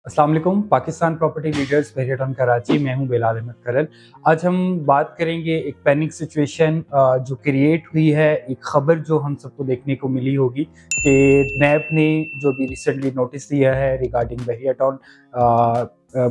अस्सलाम वालेकुम। Pakistan property leaders बहरिया town Karachi, मैं हूं बेलाल अहमद करल। आज हम बात करेंगे एक पैनिक सिचुएशन जो क्रिएट हुई है, एक ख़बर जो हम सबको देखने को मिली होगी कि नैब ने जो भी रिसेंटली नोटिस दिया है रिगार्डिंग बहरिया टाउन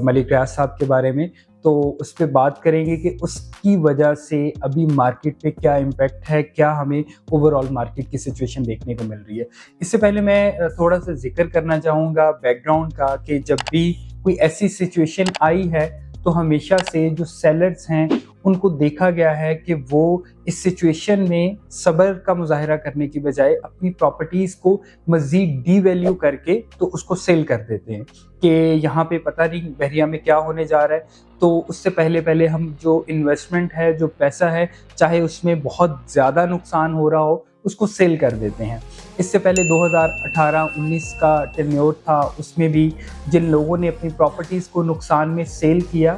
मलिक रियाज साहब के बारे में, तो उस पर बात करेंगे कि उसकी वजह से अभी मार्केट पे क्या इम्पैक्ट है, क्या हमें ओवरऑल मार्केट की सिचुएशन देखने को मिल रही है। इससे पहले मैं थोड़ा सा जिक्र करना चाहूँगा बैकग्राउंड का कि जब भी कोई ऐसी सिचुएशन आई है तो हमेशा से जो सेलर्स हैं उनको देखा गया है कि वो इस सिचुएशन में सब्र का मुजाहरा करने की बजाय अपनी प्रॉपर्टीज़ को मज़ीद डीवैल्यू करके तो उसको सेल कर देते हैं कि यहाँ पे पता नहीं बहरिया में क्या होने जा रहा है। तो उससे पहले हम जो इन्वेस्टमेंट है, जो पैसा है, चाहे उसमें बहुत ज़्यादा नुकसान हो रहा हो, उसको सेल कर देते हैं। इससे पहले 2018-19 का टेन्योर था, उसमें भी जिन लोगों ने अपनी प्रॉपर्टीज़ को नुकसान में सेल किया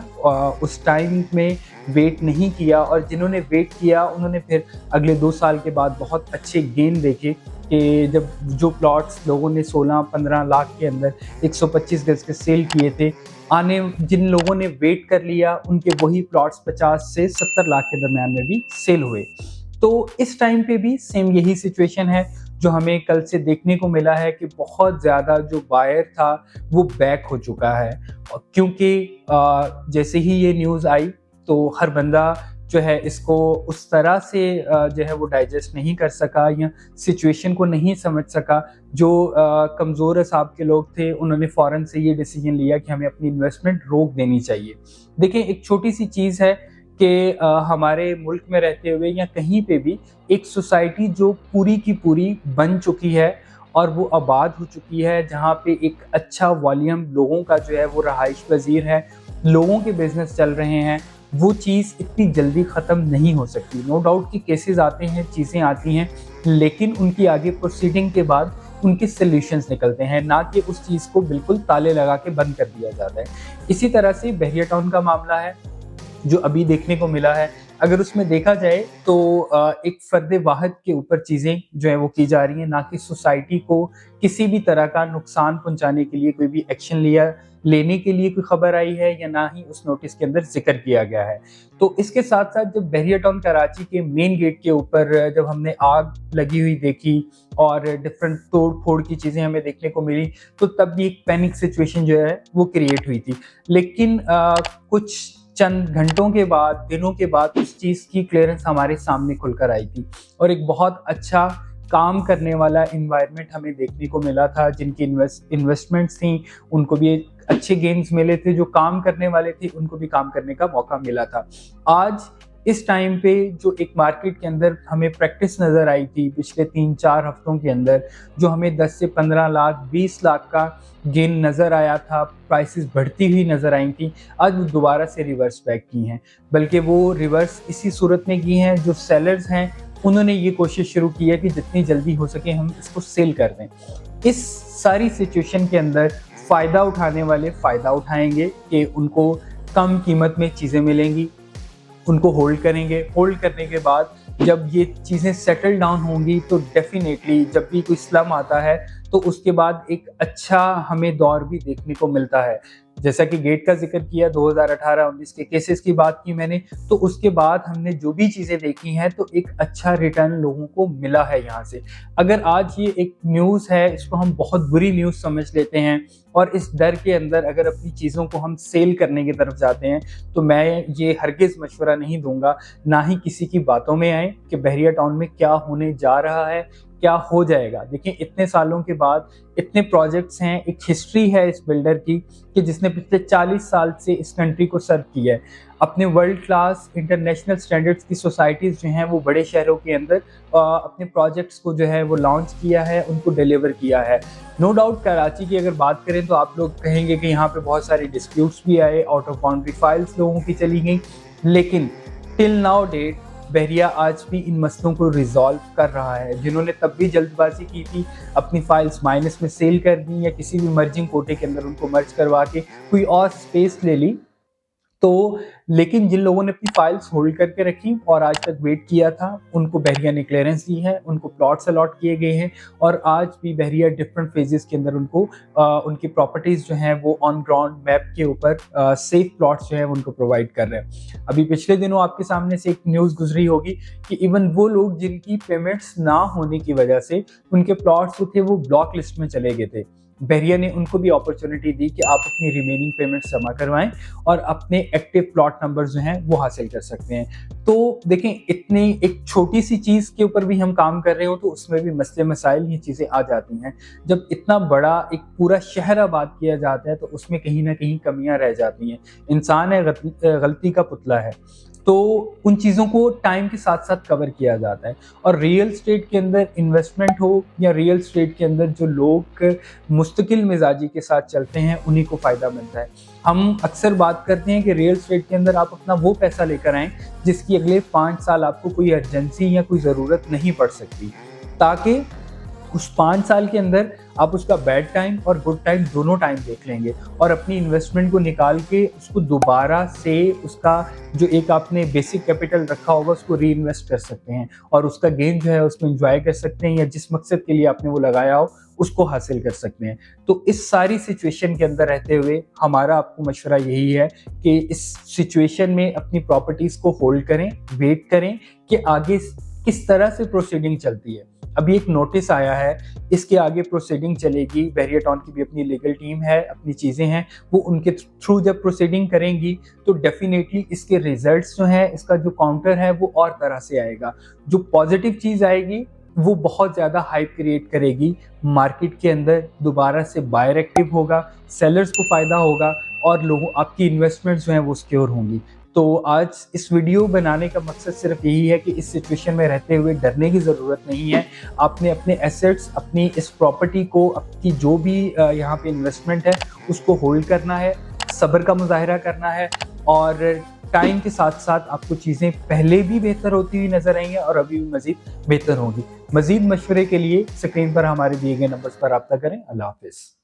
उस टाइम में वेट नहीं किया, और जिन्होंने वेट किया उन्होंने फिर अगले 2 साल के बाद बहुत अच्छे गेन देखे कि जब जो प्लॉट्स लोगों ने 16-15 लाख के अंदर 125 गज के सेल किए थे, जिन लोगों ने वेट कर लिया उनके वही प्लॉट्स 50 से 70 लाख के दरमियान में भी सेल हुए। तो इस टाइम पे भी सेम यही सिचुएशन है जो हमें कल से देखने को मिला है कि बहुत ज़्यादा जो बायर था वो बैक हो चुका है, क्योंकि जैसे ही ये न्यूज़ आई तो हर बंदा जो है इसको उस तरह से जो है वो डाइजेस्ट नहीं कर सका या सिचुएशन को नहीं समझ सका। जो कमज़ोर हिसाब के लोग थे उन्होंने फ़ौरन से ये डिसीजन लिया कि हमें अपनी इन्वेस्टमेंट रोक देनी चाहिए। देखिए, एक छोटी सी चीज़ है कि हमारे मुल्क में रहते हुए या कहीं पे भी एक सोसाइटी जो पूरी की पूरी बन चुकी है और वो आबाद हो चुकी है, जहाँ पे एक अच्छा वॉल्यूम लोगों का जो है वो रहाइश पजीर है, लोगों के बिजनेस चल रहे हैं, वो चीज़ इतनी जल्दी ख़त्म नहीं हो सकती। नो डाउट कि केसेस आते हैं, चीज़ें आती हैं, लेकिन उनकी आगे प्रोसीडिंग के बाद उनके सॉल्यूशंस निकलते हैं, ना कि उस चीज़ को बिल्कुल ताले लगा के बंद कर दिया जाता है। इसी तरह से बहरिया टाउन का मामला है जो अभी देखने को मिला है। अगर उसमें देखा जाए तो एक फ़र्द वाहिद के ऊपर चीज़ें जो है वो की जा रही हैं, ना कि सोसाइटी को किसी भी तरह का नुकसान पहुंचाने के लिए कोई भी एक्शन लेने के लिए कोई खबर आई है, या ना ही उस नोटिस के अंदर जिक्र किया गया है। तो इसके साथ साथ जब बहरिया टाउन कराची के मेन गेट के ऊपर जब हमने आग लगी हुई देखी और डिफरेंट तोड़ फोड़ की चीज़ें हमें देखने को मिली, तो तब भी एक पैनिक सिचुएशन जो है वो क्रिएट हुई थी। लेकिन कुछ चंद घंटों के बाद, दिनों के बाद उस चीज़ की क्लियरेंस हमारे सामने खुलकर आई थी और एक बहुत अच्छा काम करने वाला इन्वायरमेंट हमें देखने को मिला था। जिनकी इन्वेस्टमेंट्स थी उनको भी अच्छे गेन्स मिले थे, जो काम करने वाले थे उनको भी काम करने का मौका मिला था। आज इस टाइम पे जो एक मार्केट के अंदर हमें प्रैक्टिस नज़र आई थी पिछले 3-4 हफ्तों के अंदर, जो हमें 10 से 15 लाख 20 लाख का गेन नज़र आया था, प्राइसेस बढ़ती हुई नज़र आई थी, आज वो दोबारा से रिवर्स बैक की हैं। बल्कि वो रिवर्स इसी सूरत में की हैं, जो सेलर्स हैं उन्होंने ये कोशिश शुरू की है कि जितनी जल्दी हो सके हम इसको सेल कर दें। इस सारी सिचुएशन के अंदर फ़ायदा उठाने वाले फ़ायदा उठाएंगे कि उनको कम कीमत में चीज़ें मिलेंगी, उनको होल्ड करेंगे। होल्ड करने के बाद जब ये चीज़ें सेटल डाउन होंगी तो डेफिनेटली जब भी कोई स्लम आता है तो उसके बाद एक अच्छा हमें दौर भी देखने को मिलता है। जैसा कि गेट का जिक्र किया, 2018-19 के केसेस की बात की मैंने, तो उसके बाद हमने जो भी चीज़ें देखी हैं तो एक अच्छा रिटर्न लोगों को मिला है यहाँ से। अगर आज ये एक न्यूज़ है, इसको हम बहुत बुरी न्यूज़ समझ लेते हैं और इस डर के अंदर अगर अपनी चीज़ों को हम सेल करने की तरफ जाते हैं, तो मैं ये हरगिज़ मशवरा नहीं दूंगा, ना ही किसी की बातों में आए कि बहरिया टाउन में क्या होने जा रहा है, क्या हो जाएगा। देखिए, इतने सालों के बाद इतने प्रोजेक्ट्स हैं, एक हिस्ट्री है इस बिल्डर की कि जिसने पिछले 40 साल से इस कंट्री को सर्व किया है। अपने वर्ल्ड क्लास इंटरनेशनल स्टैंडर्ड्स की सोसाइटीज़ जो हैं वो बड़े शहरों के अंदर अपने प्रोजेक्ट्स को जो है वो लॉन्च किया है, उनको डिलीवर किया है। नो डाउट कराची की अगर बात करें तो आप लोग कहेंगे कि यहाँ पे बहुत सारे डिस्प्यूट्स भी आए, आउट ऑफ बाउंड्री फाइल्स लोगों की चली गई, लेकिन टिल नाउ डेट बहरिया आज भी इन मसलों को रिजॉल्व कर रहा है। जिन्होंने तब भी जल्दबाजी की थी, अपनी फाइल्स माइनस में सेल कर दी या किसी भी मर्जिंग कोटे के अंदर उनको मर्ज करवा के कोई और स्पेस ले ली, तो लेकिन जिन लोगों ने अपनी फाइल्स होल्ड करके रखी और आज तक वेट किया था, उनको बहरिया ने क्लियरेंस दी है, उनको प्लॉट्स अलॉट किए गए हैं और आज भी बहरिया डिफरेंट फेजेस के अंदर उनको उनकी प्रॉपर्टीज जो हैं वो ऑन ग्राउंड मैप के ऊपर सेफ प्लॉट्स जो हैं उनको प्रोवाइड कर रहे हैं। अभी पिछले दिनों आपके सामने से एक न्यूज़ गुजरी होगी कि इवन वो लोग जिनकी पेमेंट्स ना होने की वजह से उनके प्लॉट्स जो थे वो ब्लॉक लिस्ट में चले गए थे, बहरिया ने उनको भी अपॉर्चुनिटी दी कि आप अपनी रिमेनिंग पेमेंट्स जमा करवाएं और अपने एक्टिव प्लॉट नंबर जो हैं वो हासिल कर सकते हैं। तो देखें, इतनी एक छोटी सी चीज़ के ऊपर भी हम काम कर रहे हो तो उसमें भी मसले मसाइल ये चीज़ें आ जाती हैं। जब इतना बड़ा एक पूरा शहर आबाद किया जाता है तो उसमें कहीं ना कहीं कमियां रह जाती हैं। इंसान है, गलती का पुतला है, तो उन चीज़ों को टाइम के साथ साथ कवर किया जाता है। और रियल स्टेट के अंदर इन्वेस्टमेंट हो या रियल स्टेट के अंदर जो लोग मुस्तकिल मिजाजी के साथ चलते हैं उन्हीं को फ़ायदा मिलता है। हम अक्सर बात करते हैं कि रियल स्टेट के अंदर आप अपना वो पैसा लेकर आएँ जिसकी अगले 5 साल आपको कोई अर्जेंसी या कोई ज़रूरत नहीं पड़ सकती, ताकि उस 5 साल के अंदर आप उसका बैड टाइम और गुड टाइम दोनों टाइम देख लेंगे और अपनी इन्वेस्टमेंट को निकाल के उसको दोबारा से उसका जो एक आपने बेसिक कैपिटल रखा होगा उसको री इन्वेस्ट कर सकते हैं और उसका गेन जो है उसको एंजॉय कर सकते हैं या जिस मकसद के लिए आपने वो लगाया हो उसको हासिल कर सकते हैं। तो इस सारी सिचुएशन के अंदर रहते हुए हमारा आपको मशवरा यही है कि इस सिचुएशन में अपनी प्रॉपर्टीज़ को होल्ड करें, वेट करें कि आगे किस तरह से प्रोसीडिंग चलती है। अभी एक नोटिस आया है, इसके आगे प्रोसीडिंग चलेगी। बहरिया टाउन की भी अपनी लीगल टीम है, अपनी चीज़ें हैं, वो उनके थ्रू जब प्रोसीडिंग करेंगी तो डेफिनेटली इसके रिजल्ट्स जो हैं, इसका जो काउंटर है वो और तरह से आएगा। जो पॉजिटिव चीज़ आएगी वो बहुत ज़्यादा हाइप क्रिएट करेगी मार्केट के अंदर, दोबारा से बायर एक्टिव होगा, सेलर्स को फ़ायदा होगा और लोगों आपकी इन्वेस्टमेंट्स जो हैं वो सिक्योर होंगी। तो आज इस वीडियो बनाने का मकसद सिर्फ यही है कि इस सिचुएशन में रहते हुए डरने की ज़रूरत नहीं है। आपने अपने एसेट्स, अपनी इस प्रॉपर्टी को, आपकी जो भी यहाँ पे इन्वेस्टमेंट है उसको होल्ड करना है, सब्र का मुजाहिरा करना है और टाइम के साथ साथ आपको चीज़ें पहले भी बेहतर होती हुई नजर आई हैं और अभी भी मज़ीद बेहतर होंगी। मज़ीद मशवरे के लिए स्क्रीन पर हमारे दिए गए नंबर्स पर रब्ता करें। अल्लाह हाफिज़।